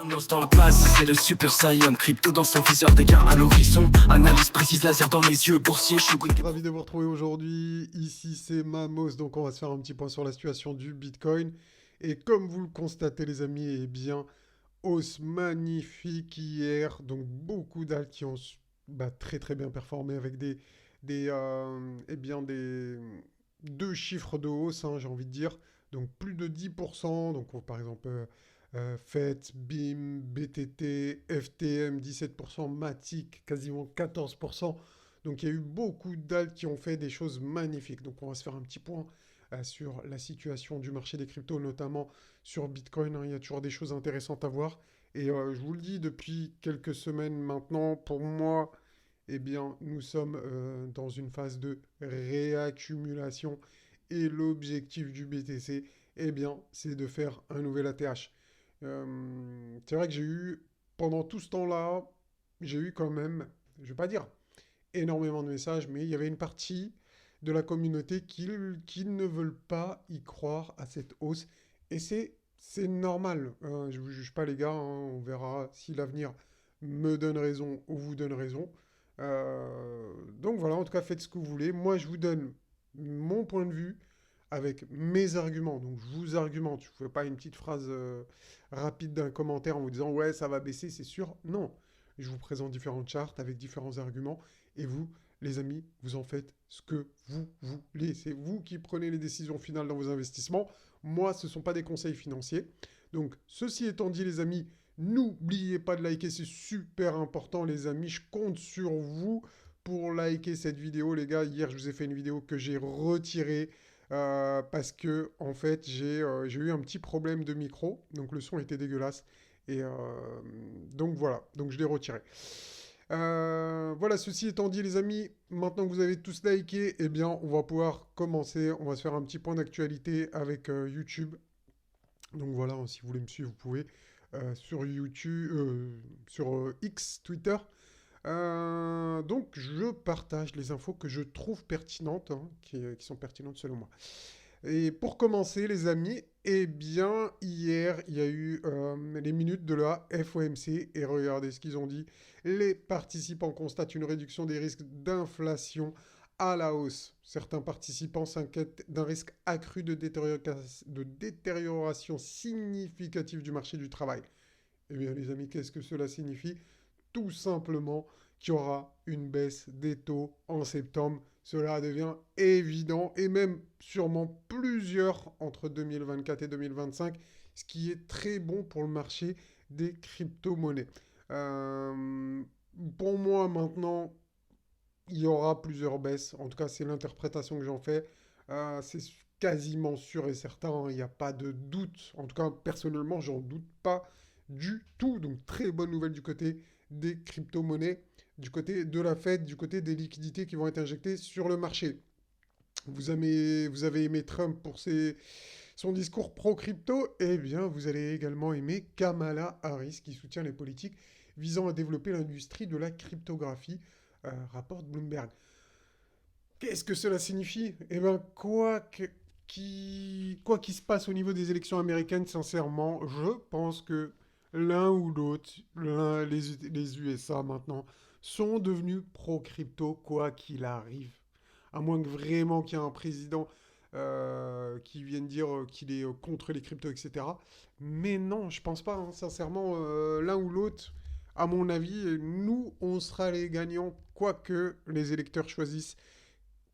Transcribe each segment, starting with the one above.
Nos dans la place, c'est le Super Saiyan. Crypto dans son viseur, dégâts à l'horizon. Analyse précise, laser dans les yeux, boursier, Shogun. Ravi de vous retrouver aujourd'hui. Ici, c'est Mamos. Donc, on va se faire un petit point sur la situation du Bitcoin. Et comme vous le constatez, les amis, eh bien, hausse magnifique hier. Donc, beaucoup d'alts qui ont très très bien performé avec des deux chiffres de hausse, hein, j'ai envie de dire. Donc, plus de 10%. Donc, par exemple, FET, BIM, BTT, FTM 17%, Matic quasiment 14%. Donc il y a eu beaucoup d'alts qui ont fait des choses magnifiques. Donc on va se faire un petit point sur la situation du marché des cryptos, notamment sur Bitcoin, hein. Il y a toujours des choses intéressantes à voir. Et je vous le dis depuis quelques semaines maintenant, pour moi, eh bien, nous sommes dans une phase de réaccumulation. Et l'objectif du BTC, eh bien, c'est de faire un nouvel ATH. C'est vrai que pendant tout ce temps-là, j'ai eu quand même, je ne vais pas dire énormément de messages, mais il y avait une partie de la communauté qui ne veulent pas y croire à cette hausse. Et c'est normal, hein. Je ne vous juge pas les gars, hein. On verra si l'avenir me donne raison ou vous donne raison. Donc voilà, en tout cas, faites ce que vous voulez. Moi, je vous donne mon point de vue avec mes arguments. Donc je vous argumente. Je ne fais pas une petite phrase rapide d'un commentaire en vous disant ouais, ça va baisser, c'est sûr. Non. Je vous présente différentes charts avec différents arguments. Et vous, les amis, vous en faites ce que vous voulez. C'est vous qui prenez les décisions finales dans vos investissements. Moi, ce ne sont pas des conseils financiers. Donc, ceci étant dit, les amis, n'oubliez pas de liker. C'est super important, les amis. Je compte sur vous pour liker cette vidéo. Les gars, hier, je vous ai fait une vidéo que j'ai retirée. Parce que en fait j'ai eu un petit problème de micro, donc le son était dégueulasse et donc voilà, donc je l'ai retiré. Voilà, ceci étant dit, les amis, maintenant que vous avez tous liké, eh bien, on va pouvoir commencer. On va se faire un petit point d'actualité avec YouTube. Donc voilà, hein, si vous voulez me suivre, vous pouvez sur YouTube, sur X, Twitter. Donc, je partage les infos que je trouve pertinentes, hein, qui sont pertinentes selon moi. Et pour commencer, les amis, eh bien, hier, il y a eu les minutes de la FOMC. Et regardez ce qu'ils ont dit. Les participants constatent une réduction des risques d'inflation à la hausse. Certains participants s'inquiètent d'un risque accru de détérioration significative du marché du travail. Eh bien, les amis, qu'est-ce que cela signifie? Tout simplement qu'il y aura une baisse des taux en septembre. Cela devient évident et même sûrement plusieurs entre 2024 et 2025, ce qui est très bon pour le marché des crypto-monnaies. Euh, pour moi, maintenant, il y aura plusieurs baisses. En tout cas, c'est l'interprétation que j'en fais. C'est quasiment sûr et certain, hein. Il n'y a pas de doute. En tout cas, personnellement, j'en doute pas du tout. Donc, très bonne nouvelle du côté des crypto-monnaies, du côté de la Fed, du côté des liquidités qui vont être injectées sur le marché. Vous avez aimé Trump pour son discours pro-crypto. Eh bien, vous allez également aimer Kamala Harris qui soutient les politiques visant à développer l'industrie de la cryptographie, rapporte Bloomberg. Qu'est-ce que cela signifie? Eh bien, quoi qu'il se passe au niveau des élections américaines, sincèrement, je pense que l'un ou l'autre, les USA maintenant, sont devenus pro-crypto, quoi qu'il arrive. À moins que vraiment qu'il y ait un président qui vienne dire qu'il est contre les cryptos, etc. Mais non, je pense pas, hein. Sincèrement, l'un ou l'autre, à mon avis, nous, on sera les gagnants, quoi que les électeurs choisissent.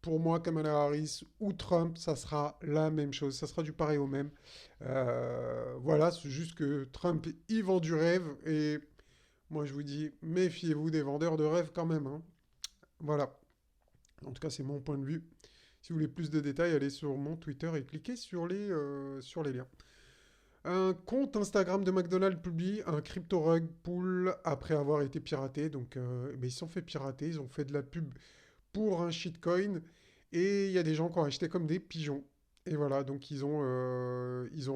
Pour moi, Kamala Harris ou Trump, ça sera la même chose. Ça sera du pareil au même. Voilà, c'est juste que Trump, il vend du rêve. Et moi, je vous dis, méfiez-vous des vendeurs de rêve quand même, hein. Voilà. En tout cas, c'est mon point de vue. Si vous voulez plus de détails, allez sur mon Twitter et cliquez sur les liens. Un compte Instagram de McDonald's publie un crypto rug pull après avoir été piraté. Donc, ils se sont fait pirater. Ils ont fait de la pub pour un shitcoin. Et il y a des gens qui ont acheté comme des pigeons. Et voilà, donc ils ont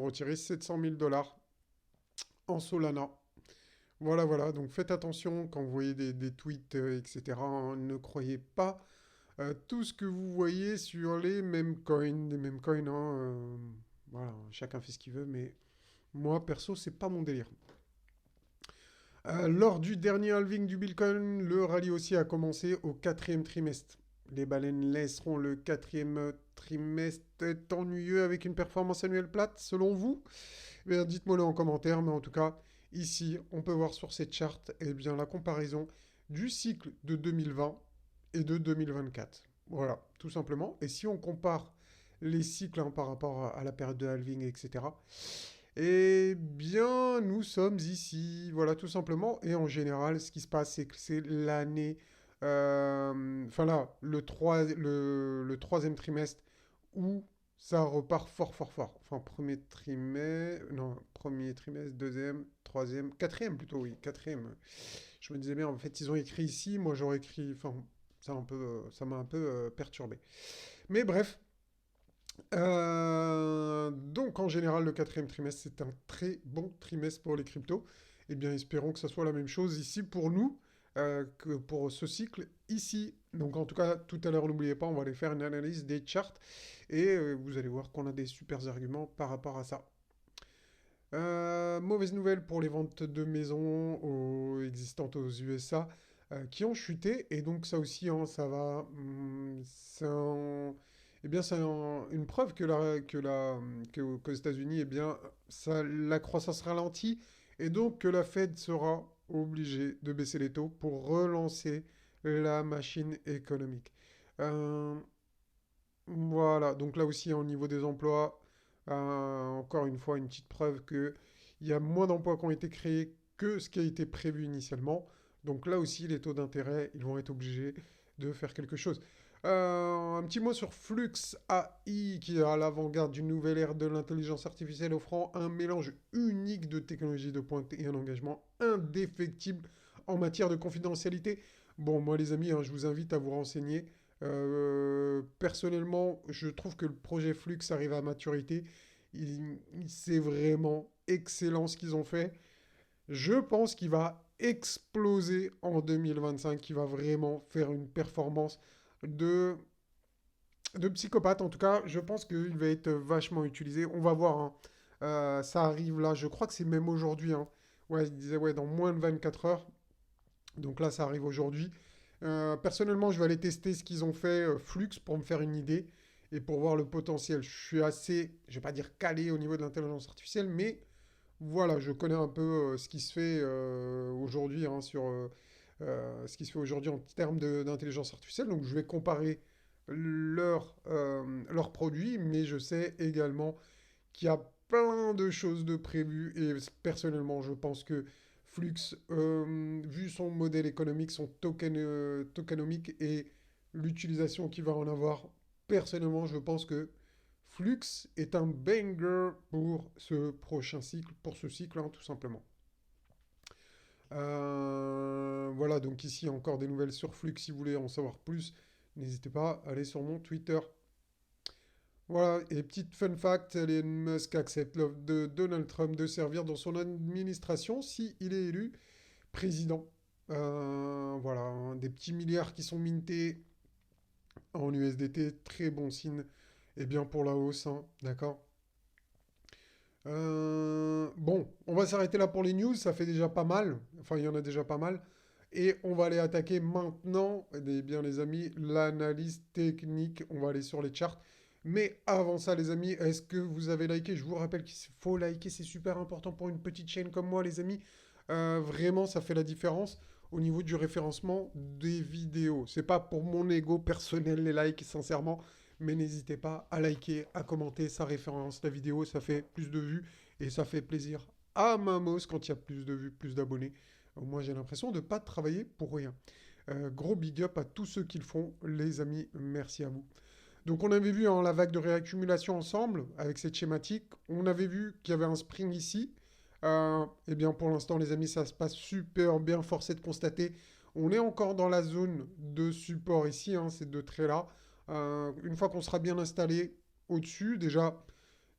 retiré 700 000 dollars en Solana. Voilà, voilà, donc faites attention quand vous voyez des tweets, etc., hein. Ne croyez pas tout ce que vous voyez sur les mêmes coins, des mêmes coins, hein, voilà, chacun fait ce qu'il veut, mais moi, perso, c'est pas mon délire. Lors du dernier halving du Bitcoin, le rallye haussier a commencé au quatrième trimestre. Les baleines laisseront le quatrième trimestre être ennuyeux avec une performance annuelle plate, selon vous? Eh bien, dites-moi-le en commentaire, mais en tout cas, ici, on peut voir sur cette charte eh bien, la comparaison du cycle de 2020 et de 2024. Voilà, tout simplement. Et si on compare les cycles hein, par rapport à la période de halving, etc., eh bien, nous sommes ici, voilà, tout simplement. Et en général, ce qui se passe, c'est que c'est l'année, enfin là, le troisième trimestre où ça repart fort, fort, fort. Enfin, premier trimestre, non, premier trimestre, deuxième, troisième, quatrième plutôt, oui, quatrième. Je me disais bien, en fait, ils ont écrit ici, moi j'aurais écrit, enfin, ça m'a un peu perturbé. Mais bref, donc en général, le quatrième trimestre, c'est un très bon trimestre pour les cryptos. Eh bien, espérons que ça soit la même chose ici pour nous, que pour ce cycle ici. Donc en tout cas, tout à l'heure, n'oubliez pas, on va aller faire une analyse des charts et vous allez voir qu'on a des super arguments par rapport à ça. Mauvaise nouvelle pour les ventes de maisons existantes aux USA qui ont chuté. Et donc ça aussi, hein, ça va... eh bien, une preuve qu'aux États-Unis, eh bien, la croissance ralentit. Et donc que la Fed sera obligée de baisser les taux pour relancer la machine économique. Euh, voilà, donc là aussi, au niveau des emplois, encore une fois, une petite preuve que il y a moins d'emplois qui ont été créés que ce qui a été prévu initialement. Donc là aussi, les taux d'intérêt, ils vont être obligés de faire quelque chose. Un petit mot sur Flux AI, qui est à l'avant-garde d'une nouvelle ère de l'intelligence artificielle, offrant un mélange unique de technologies de pointe et un engagement indéfectible en matière de confidentialité. Bon, moi les amis, hein, je vous invite à vous renseigner. Personnellement, je trouve que le projet Flux arrive à maturité. C'est vraiment excellent ce qu'ils ont fait. Je pense qu'il va exploser en 2025, qu'il va vraiment faire une performance de, de psychopathe. En tout cas, je pense qu'il va être vachement utilisé. On va voir. Hein. Ça arrive là, je crois que c'est même aujourd'hui. Hein. Ouais, il disait ouais, dans moins de 24 heures. Donc là, ça arrive aujourd'hui. Personnellement, je vais aller tester ce qu'ils ont fait Flux pour me faire une idée et pour voir le potentiel. Je suis assez, je vais pas dire calé au niveau de l'intelligence artificielle, mais voilà, je connais un peu ce qui se fait aujourd'hui hein, sur ce qui se fait aujourd'hui en termes d'intelligence artificielle. Donc je vais comparer leurs produits, mais je sais également qu'il y a plein de choses de prévues et personnellement, je pense que Flux, vu son modèle économique, son tokenomique et l'utilisation qu'il va en avoir, personnellement, je pense que Flux est un banger pour ce prochain cycle, pour ce cycle, hein, tout simplement. Voilà, donc ici encore des nouvelles sur Flux. Si vous voulez en savoir plus, n'hésitez pas à aller sur mon Twitter. Voilà, et petite fun fact, Elon Musk accepte l'offre de Donald Trump de servir dans son administration si il est élu président. Voilà, hein, des petits milliards qui sont mintés en USDT, très bon signe. Et bien pour la hausse, hein, d'accord. Bon, on va s'arrêter là pour les news, ça fait déjà pas mal. Enfin, il y en a déjà pas mal. Et on va aller attaquer maintenant, eh bien les amis, l'analyse technique. On va aller sur les charts. Mais avant ça, les amis, est-ce que vous avez liké? Je vous rappelle qu'il faut liker, c'est super important pour une petite chaîne comme moi, les amis. Vraiment, ça fait la différence au niveau du référencement des vidéos. C'est pas pour mon ego personnel, les likes, sincèrement. Mais n'hésitez pas à liker, à commenter, ça référence la vidéo, ça fait plus de vues et ça fait plaisir à Mamos quand il y a plus de vues, plus d'abonnés. Moi, j'ai l'impression de ne pas travailler pour rien. Gros big up à tous ceux qui le font, les amis, merci à vous. Donc on avait vu hein, la vague de réaccumulation ensemble avec cette schématique. On avait vu qu'il y avait un spring ici. Eh bien pour l'instant les amis ça se passe super bien. Force est de constater. On est encore dans la zone de support ici, hein, ces deux traits là. Une fois qu'on sera bien installé au-dessus, déjà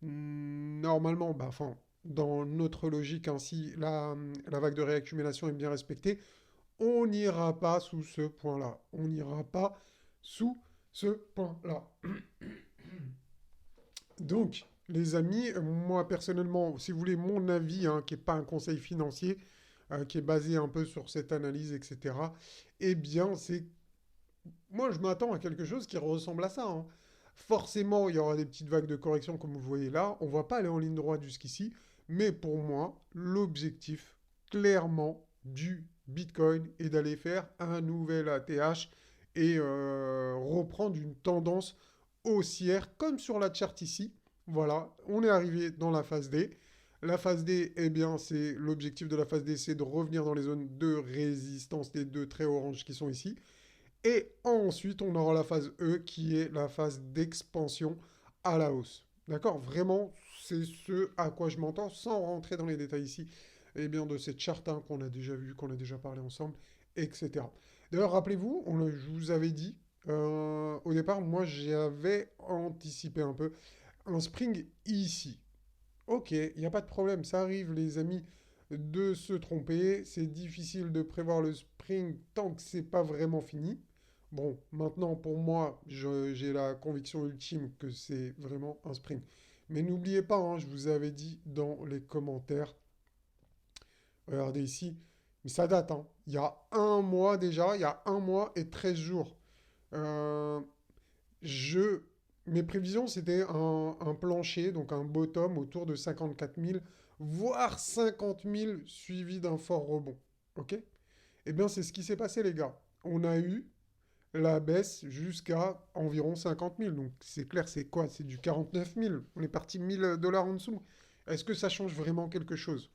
normalement, bah, enfin, dans notre logique, hein, si la vague de réaccumulation est bien respectée, on n'ira pas sous ce point-là. On n'ira pas sous ce point-là. Donc, les amis, moi personnellement, si vous voulez mon avis, hein, qui n'est pas un conseil financier, qui est basé un peu sur cette analyse, etc., eh bien, moi, je m'attends à quelque chose qui ressemble à ça, hein. Forcément, il y aura des petites vagues de correction, comme vous le voyez là. On ne va pas aller en ligne droite jusqu'ici. Mais pour moi, l'objectif, clairement, du Bitcoin est d'aller faire un nouvel ATH et reprendre une tendance haussière, comme sur la charte ici. Voilà, on est arrivé dans la phase D. La phase D, eh bien, c'est l'objectif de la phase D, c'est de revenir dans les zones de résistance, les deux traits oranges qui sont ici. Et ensuite, on aura la phase E qui est la phase d'expansion à la hausse. D'accord? Vraiment, c'est ce à quoi je m'entends, sans rentrer dans les détails ici, eh bien, de cette charte hein, qu'on a déjà vu, qu'on a déjà parlé ensemble, etc. D'ailleurs, rappelez-vous, je vous avais dit, au départ, moi, j'avais anticipé un peu un spring ici. Ok, il n'y a pas de problème, ça arrive, les amis, de se tromper. C'est difficile de prévoir le spring tant que c'est pas vraiment fini. Bon, maintenant, pour moi, j'ai la conviction ultime que c'est vraiment un spring. Mais n'oubliez pas, hein, je vous avais dit dans les commentaires, regardez ici, mais ça date, hein. Il y a un mois déjà, il y a un mois et 13 jours. Euh, je, Mes prévisions, c'était un plancher, donc un bottom autour de 54 000, voire 50 000 suivi d'un fort rebond. Ok? Eh bien, c'est ce qui s'est passé, les gars. On a eu la baisse jusqu'à environ 50 000. Donc, c'est clair, c'est quoi? C'est du 49 000. On est parti 1 000 $ en dessous. Est-ce que ça change vraiment quelque chose?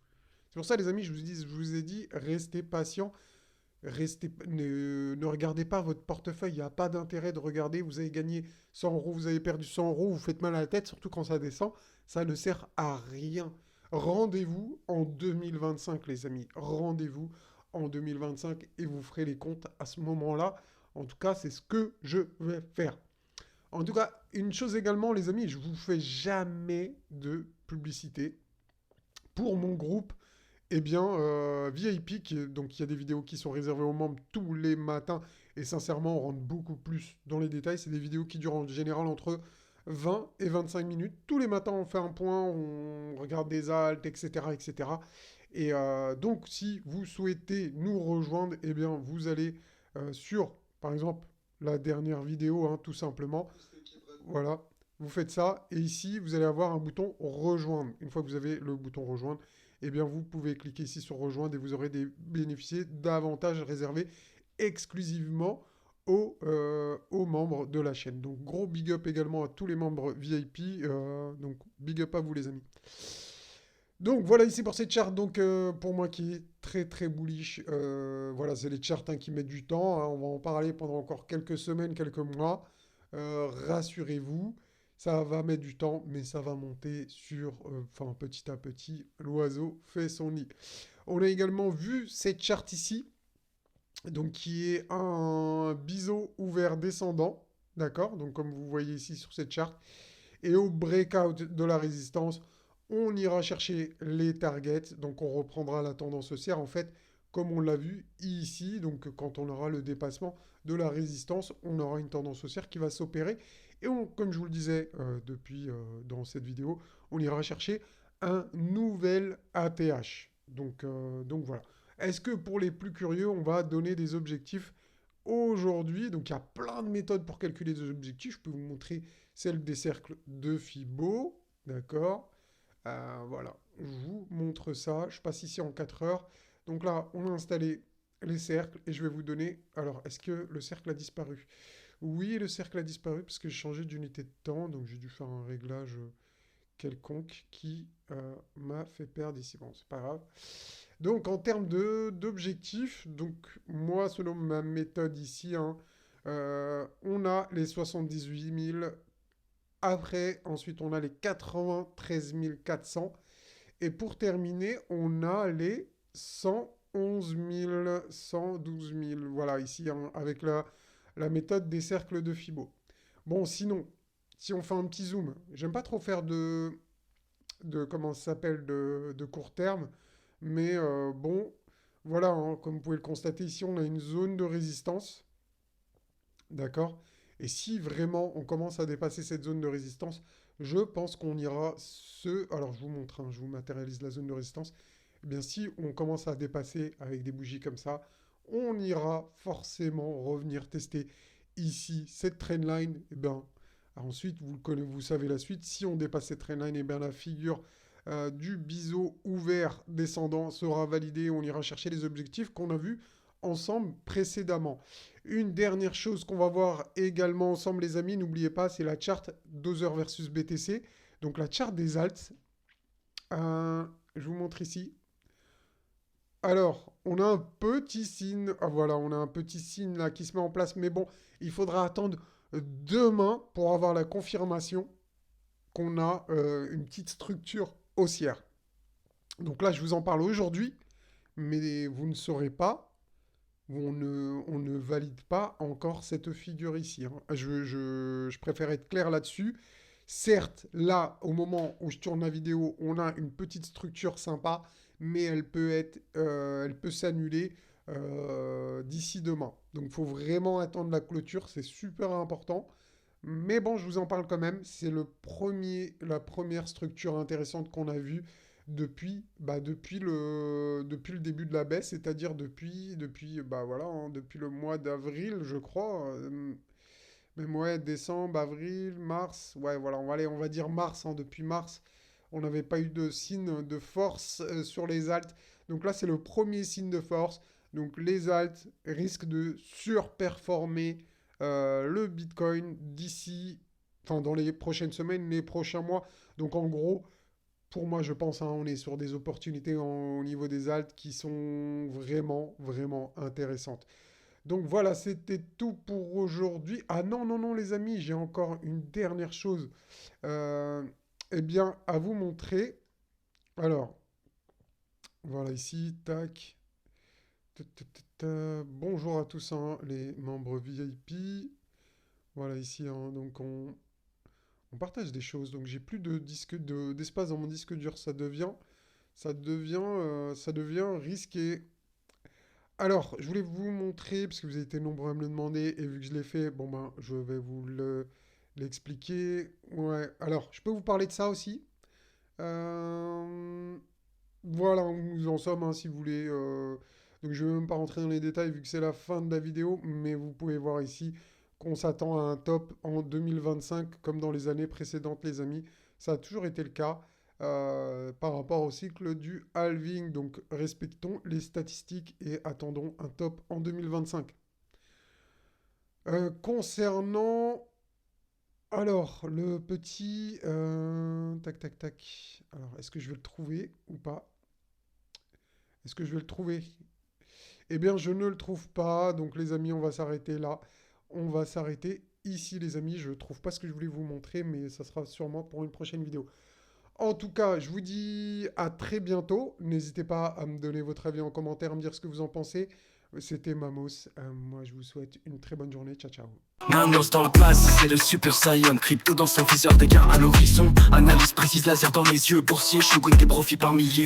C'est pour ça, les amis, je vous ai dit, restez patient. Ne regardez pas votre portefeuille, il n'y a pas d'intérêt de regarder, vous avez gagné 100 euros, vous avez perdu 100 euros, vous faites mal à la tête, surtout quand ça descend, ça ne sert à rien. Rendez-vous en 2025 les amis, rendez-vous en 2025 et vous ferez les comptes à ce moment-là. En tout cas, c'est ce que je vais faire. En tout cas, une chose également les amis, je vous fais jamais de publicité pour mon groupe eh bien, VIP, donc il y a des vidéos qui sont réservées aux membres tous les matins. Et sincèrement, on rentre beaucoup plus dans les détails. C'est des vidéos qui durent en général entre 20 et 25 minutes. Tous les matins, on fait un point, on regarde des altes, etc. etc. Et donc, si vous souhaitez nous rejoindre, eh bien, vous allez sur, par exemple, la dernière vidéo, hein, tout simplement. Voilà, vous faites ça. Et ici, vous allez avoir un bouton rejoindre. Une fois que vous avez le bouton rejoindre, eh bien, vous pouvez cliquer ici sur rejoindre et vous aurez bénéficié d'avantages réservés exclusivement aux membres de la chaîne. Donc, gros big up également à tous les membres VIP. Donc, big up à vous, les amis. Donc, voilà ici pour cette charte. Donc, pour moi qui est très, très bullish, voilà, c'est les charts hein, qui mettent du temps, hein. On va en parler pendant encore quelques semaines, quelques mois. Rassurez-vous. Ça va mettre du temps, mais ça va monter enfin petit à petit, l'oiseau fait son nid. On a également vu cette charte ici, donc qui est un biseau ouvert descendant, d'accord? Donc comme vous voyez ici sur cette charte, et au breakout de la résistance, on ira chercher les targets, donc on reprendra la tendance haussière en fait, comme on l'a vu ici, donc quand on aura le dépassement de la résistance, on aura une tendance haussière qui va s'opérer. Et comme je vous le disais dans cette vidéo, on ira chercher un nouvel ATH. Donc voilà. Est-ce que pour les plus curieux, on va donner des objectifs aujourd'hui? Donc il y a plein de méthodes pour calculer des objectifs. Je peux vous montrer celle des cercles de Fibo. D'accord? Voilà, je vous montre ça. Je passe ici en 4 heures. Donc là, on a installé les cercles et je vais vous donner... Alors, est-ce que le cercle a disparu? Oui, le cercle a disparu parce que j'ai changé d'unité de temps. Donc, j'ai dû faire un réglage quelconque qui m'a fait perdre ici. Bon, c'est pas grave. Donc, en termes d'objectifs, donc moi, selon ma méthode ici, hein, on a les 78 000. Après, ensuite, on a les 93 400. Et pour terminer, on a les 111 000, 112 000. Voilà, ici, hein, avec la méthode des cercles de Fibo. Bon, sinon, si on fait un petit zoom, j'aime pas trop faire comment ça s'appelle, de court terme. Mais bon, voilà, hein, comme vous pouvez le constater ici, on a une zone de résistance. D'accord? Et si vraiment on commence à dépasser cette zone de résistance, je pense qu'on ira Alors je vous montre, hein, je vous matérialise la zone de résistance. Eh bien, si on commence à dépasser avec des bougies comme ça, on ira forcément revenir tester ici cette trendline. Eh bien, ensuite, vous savez la suite. Si on dépasse cette trendline, eh bien, la figure du biseau ouvert descendant sera validée. On ira chercher les objectifs qu'on a vus ensemble précédemment. Une dernière chose qu'on va voir également ensemble, les amis, n'oubliez pas, c'est la charte Dozer versus BTC. Donc la charte des alts. Je vous montre ici. Alors, on a un petit signe. Ah, voilà, on a un petit signe là qui se met en place. Mais bon, il faudra attendre demain pour avoir la confirmation qu'on a une petite structure haussière. Donc là, je vous en parle aujourd'hui, mais vous ne saurez pas. On ne valide pas encore cette figure ici, hein. Je préfère être clair là-dessus. Certes, là, au moment où je tourne la vidéo, on a une petite structure sympa, mais elle peut s'annuler d'ici demain. Donc, il faut vraiment attendre la clôture, c'est super important. Mais bon, je vous en parle quand même. C'est la première structure intéressante qu'on a vue depuis le début de la baisse, c'est-à-dire depuis le mois d'avril, je crois. Même ouais, décembre, avril, mars. Ouais, voilà, on va dire mars, hein. Depuis mars, on n'avait pas eu de signe de force sur les alts. Donc là, c'est le premier signe de force. Donc les alts risquent de surperformer le Bitcoin dans les prochaines semaines, les prochains mois. Donc en gros, pour moi, je pense, hein, on est sur des opportunités au niveau des alts qui sont vraiment, vraiment intéressantes. Donc voilà, c'était tout pour aujourd'hui. Ah non, non, non, les amis, j'ai encore une dernière chose euh, eh bien, à vous montrer. Alors, voilà ici, tac. Bonjour à tous, hein, les membres VIP. Voilà ici, hein, donc on partage des choses. Donc j'ai plus d'espace dans mon disque dur. Ça devient risqué. Alors, je voulais vous montrer, parce que vous avez été nombreux à me le demander, et vu que je l'ai fait, bon ben, je vais l'expliquer. Ouais, alors, je peux vous parler de ça aussi. Euh, Voilà, nous en sommes, hein, si vous voulez. Donc, je ne vais même pas rentrer dans les détails, vu que c'est la fin de la vidéo, mais vous pouvez voir ici qu'on s'attend à un top en 2025, comme dans les années précédentes, les amis. Ça a toujours été le cas par rapport au cycle du halving. Donc respectons les statistiques et attendons un top en 2025. Concernant alors le petit tac tac tac. Alors est-ce que je vais le trouver ou pas? Est-ce que je vais le trouver? Eh bien je ne le trouve pas. Donc les amis, on va s'arrêter là. On va s'arrêter ici les amis. Je ne trouve pas ce que je voulais vous montrer, mais ça sera sûrement pour une prochaine vidéo. En tout cas, je vous dis à très bientôt. N'hésitez pas à me donner votre avis en commentaire, à me dire ce que vous en pensez. C'était Mamos. Moi, je vous souhaite une très bonne journée. Ciao, ciao. Manos dans le place, c'est le Super Saiyan. Crypto dans son viseur, dégâts à l'horizon. Analyse précise, laser dans les yeux. Boursier, showing des profits par milliers.